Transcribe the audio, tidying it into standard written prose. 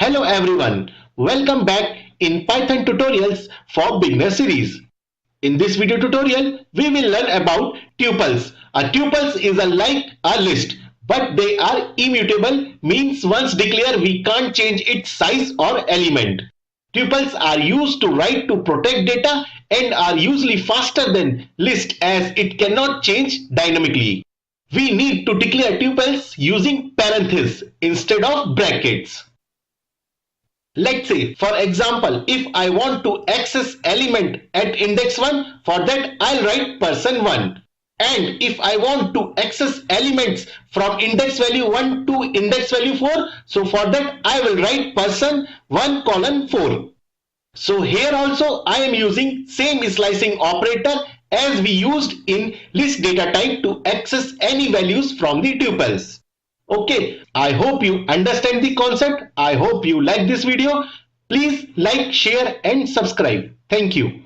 Hello everyone, welcome back in Python tutorials for beginner series. In this video tutorial, we will learn about tuples. A tuples is like a list, but they are immutable, means once declared we can't change its size or element. Tuples are used to write to protect data and are usually faster than list as it cannot change dynamically. We need to declare tuples using parentheses instead of brackets. Let's say, for example, if I want to access element at index 1, for that I'll write person1. And if I want to access elements from index value 1 to index value 4, so for that I will write person1 colon 4. So here also I am using same slicing operator as we used in list data type to access any values from the tuples. Okay, I hope you understand the concept. I hope you like this video. Please like, share and subscribe. Thank you.